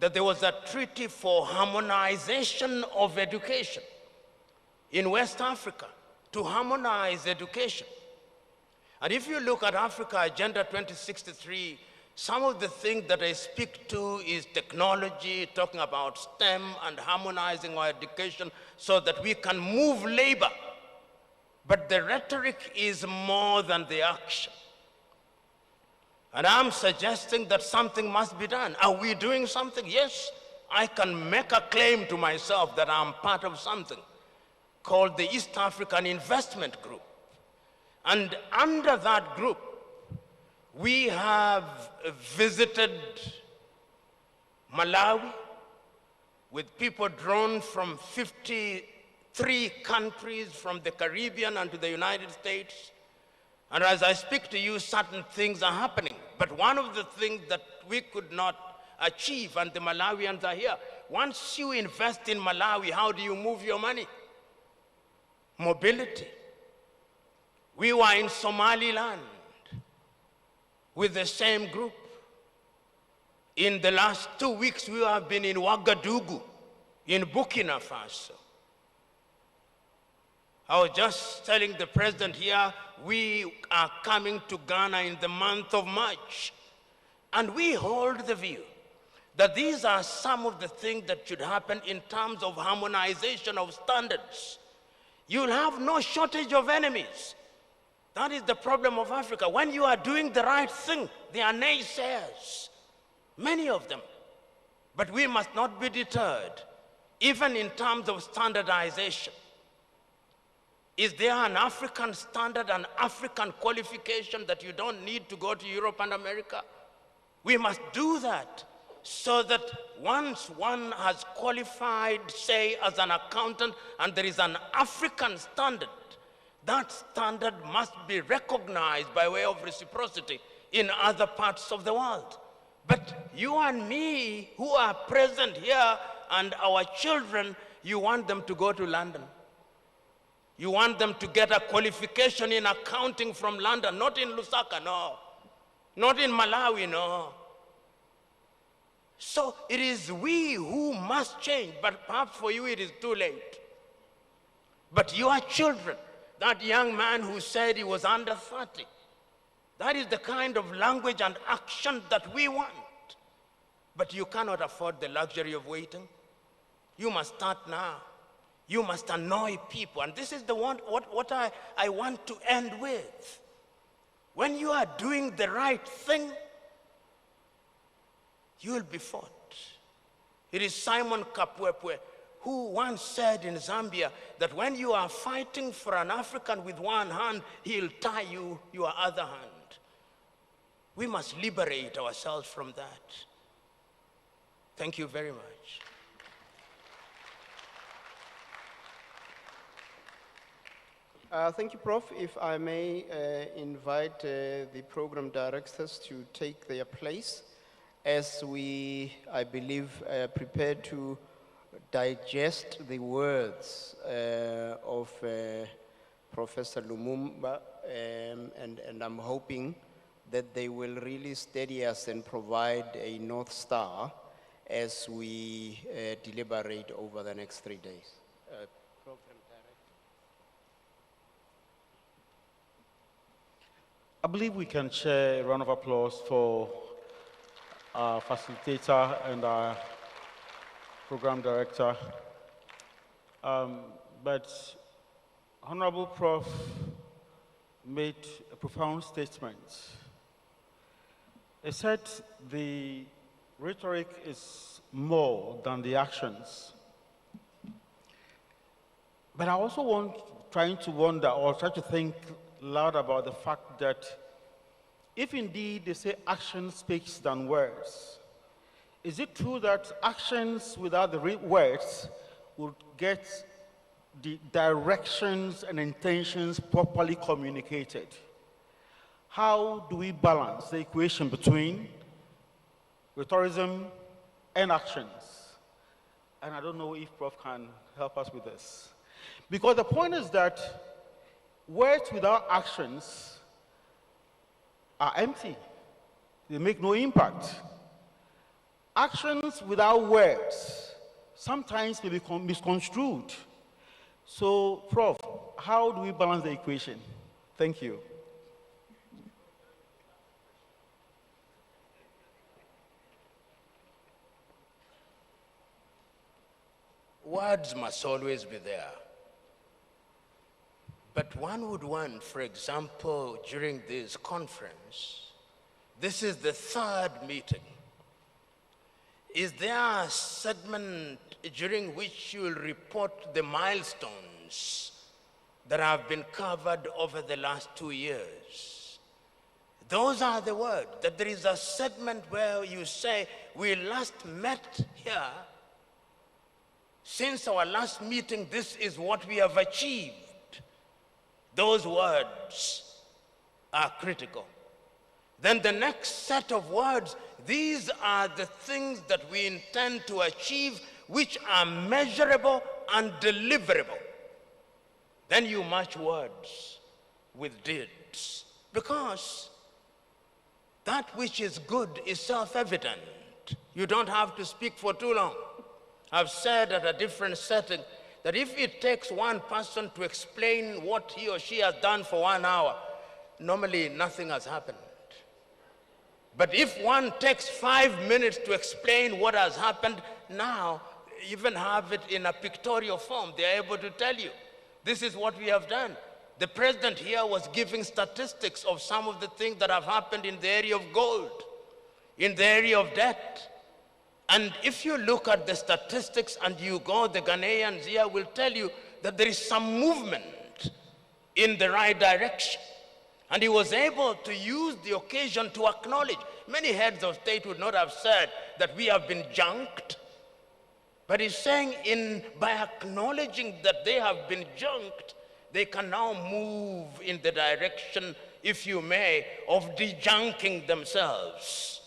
that there was a treaty for harmonization of education in West Africa, to harmonize education. And if you look at Africa Agenda 2063, some of the things that I speak to is technology, talking about STEM and harmonizing our education so that we can move labor. But the rhetoric is more than the action. And I'm suggesting that something must be done. Are we doing something? Yes, I can make a claim to myself that I'm part of something called the East African Investment Group. And under that group, we have visited Malawi with people drawn from 53 countries from the Caribbean and to the United States. And as I speak to you, certain things are happening. But one of the things that we could not achieve, and the Malawians are here, once you invest in Malawi, how do you move your money? Mobility. We were in Somaliland with the same group. In the last 2 weeks, we have been in Ouagadougou, in Burkina Faso. I was just telling the president here, we are coming to Ghana in the month of March. And we hold the view that these are some of the things that should happen in terms of harmonization of standards. You'll have no shortage of enemies. That is the problem of Africa. When you are doing the right thing, there are naysayers, many of them. But we must not be deterred, even in terms of standardization. Is there an African standard, an African qualification that you don't need to go to Europe and America? We must do that so that once one has qualified, say, as an accountant, and there is an African standard, that standard must be recognized by way of reciprocity in other parts of the world. But you and me, who are present here, and our children, you want them to go to London. You want them to get a qualification in accounting from London, not in Lusaka, no. Not in Malawi, no. So it is we who must change, but perhaps for you it is too late. But your children, that young man who said he was under 30, that is the kind of language and action that we want. But you cannot afford the luxury of waiting. You must start now. You must annoy people. And this is the one, what I want to end with. When you are doing the right thing, you will be fought. It is Simon Kapwepwe who once said in Zambia that when you are fighting for an African with one hand, he'll tie you your other hand. We must liberate ourselves from that. Thank you very much. Thank you, Prof. If I may invite the program directors to take their place as we, I believe, prepare to digest the words of Professor Lumumba, and I'm hoping that they will really steady us and provide a North Star as we deliberate over the next 3 days. I believe we can share a round of applause for our facilitator and our program director. But Honorable Prof made a profound statement. He said the rhetoric is more than the actions. But I also trying to wonder or try to think loud about the fact that if indeed they say action speaks than words, is it true that actions without the words would get the directions and intentions properly communicated? How do we balance the equation between rhetoricism and actions? And I don't know if Prof can help us with this. Because the point is that words without actions are empty. They make no impact. actions without words sometimes may be misconstrued. So, Prof, how do we balance the equation? Thank you. Words must always be there. But one would want, for example, during this conference, this is the third meeting. Is there a segment during which you will report the milestones that have been covered over the last 2 years? Those are the words, that there is a segment where you say, we last met here. Since our last meeting, this is what we have achieved. Those words are critical. Then the next set of words, these are the things that we intend to achieve, which are measurable and deliverable. Then you match words with deeds, because that which is good is self-evident. You don't have to speak for too long. I've said at a different setting that if it takes one person to explain what he or she has done for 1 hour, normally nothing has happened. But if one takes 5 minutes to explain what has happened, now even have it in a pictorial form, they're able to tell you, this is what we have done. The president here was giving statistics of some of the things that have happened in the area of gold, in the area of debt. And if you look at the statistics and you go, the Ghanaians here will tell you that there is some movement in the right direction. And he was able to use the occasion to acknowledge. Many heads of state would not have said that we have been junked. But he's saying by acknowledging that they have been junked, they can now move in the direction, if you may, of dejunking themselves.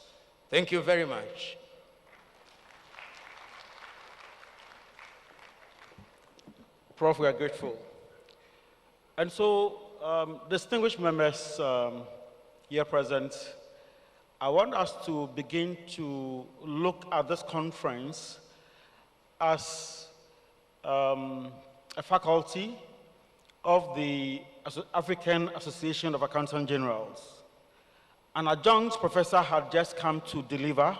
Thank you very much. Prof, we are grateful. And so, distinguished members here present, I want us to begin to look at this conference as a faculty of the African Association of Accountants Generals. An adjunct professor had just come to deliver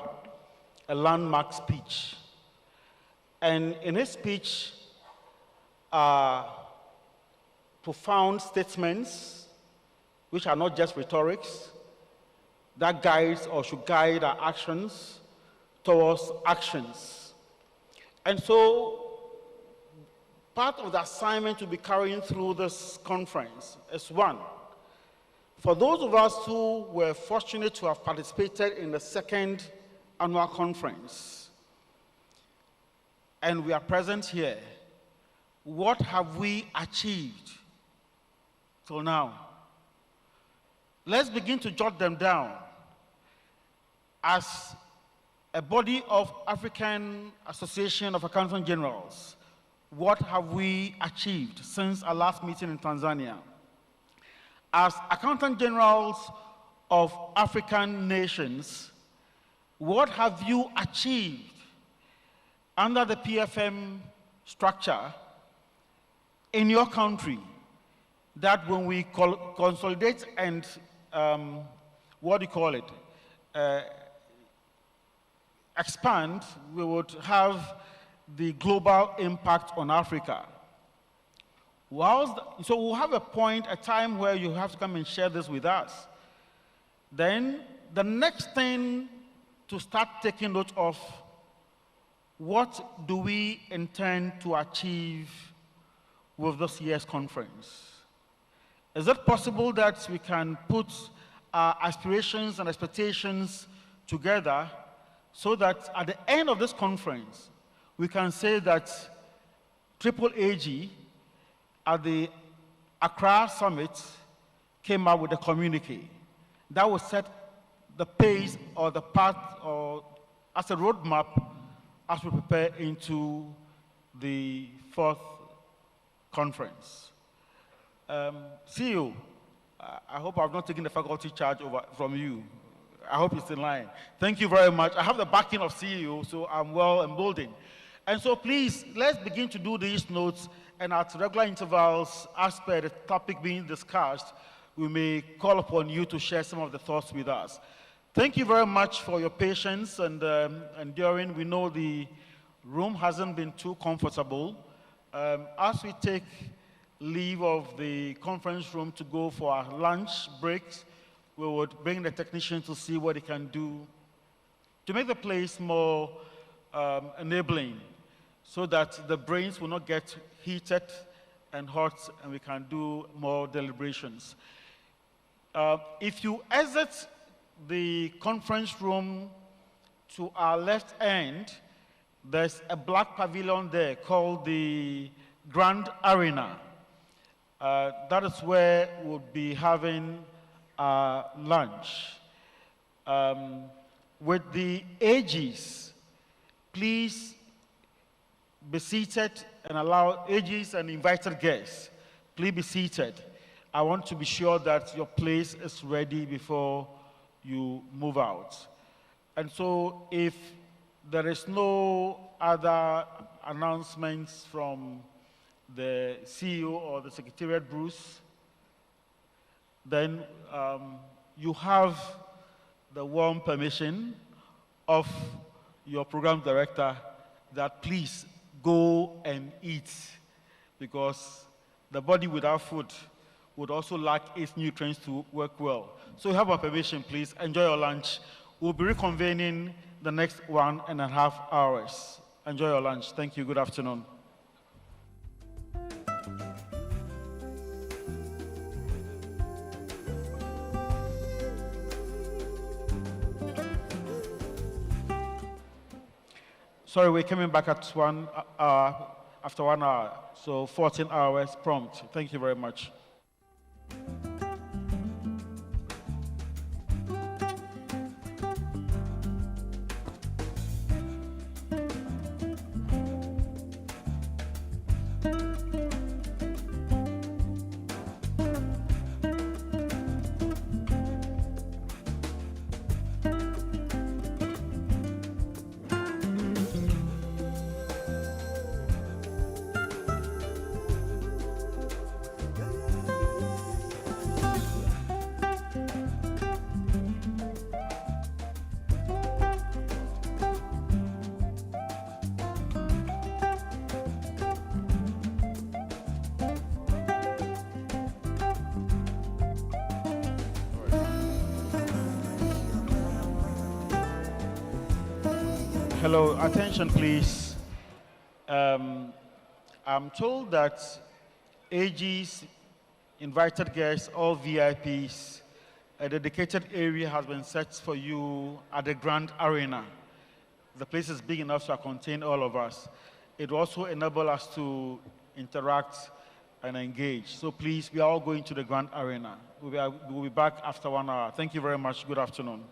a landmark speech. And in his speech, profound statements, which are not just rhetorics, that guides or should guide our actions towards actions. And so, part of the assignment to be carrying through this conference is one, for those of us who were fortunate to have participated in the second annual conference, and we are present here, what have we achieved till now? Let's begin to jot them down. As a body of African Association of Accountant Generals, what have we achieved since our last meeting in Tanzania? As Accountant Generals of African nations, what have you achieved under the PFM structure in your country, that when we consolidate and, expand, we would have the global impact on Africa? So we'll have a time where you have to come and share this with us. Then the next thing to start taking note of, what do we intend to achieve with this year's conference? Is it possible that we can put our aspirations and expectations together so that at the end of this conference, we can say that AAAG at the Accra Summit came out with a communique that will set the pace or the path or as a roadmap as we prepare into the fourth conference. CEO, I hope I've not taken the faculty charge over from you. I hope it's in line. Thank you very much. I have the backing of CEO, so I'm well emboldened. And so please, let's begin to do these notes, and at regular intervals, as per the topic being discussed, we may call upon you to share some of the thoughts with us. Thank you very much for your patience and enduring. We know the room hasn't been too comfortable. As we take leave of the conference room to go for our lunch breaks, we would bring the technician to see what he can do to make the place more enabling, so that the brains will not get heated and hot, and we can do more deliberations. If you exit the conference room to our left end, there's a black pavilion there called the Grand Arena. That is where we'll be having our lunch. With the AGs, please be seated and allow AGs and invited guests, please be seated. I want to be sure that your place is ready before you move out. And so if there is no other announcements from the CEO or the Secretariat, Bruce, then you have the warm permission of your program director that please go and eat, because the body without food would also lack its nutrients to work well. So you have our permission, please. Enjoy your lunch. We'll be reconvening the next 1.5 hours. Enjoy your lunch. Thank you. Good afternoon. Sorry, we're coming back at after 1 hour, so 14 hours prompt. Thank you very much. Hello, attention please. I'm told that AGs, invited guests, all VIPs, a dedicated area has been set for you at the Grand Arena. The place is big enough to contain all of us. It will also enable us to interact and engage. So please, we are all going to the Grand Arena. We'll be back after 1 hour. Thank you very much. Good afternoon.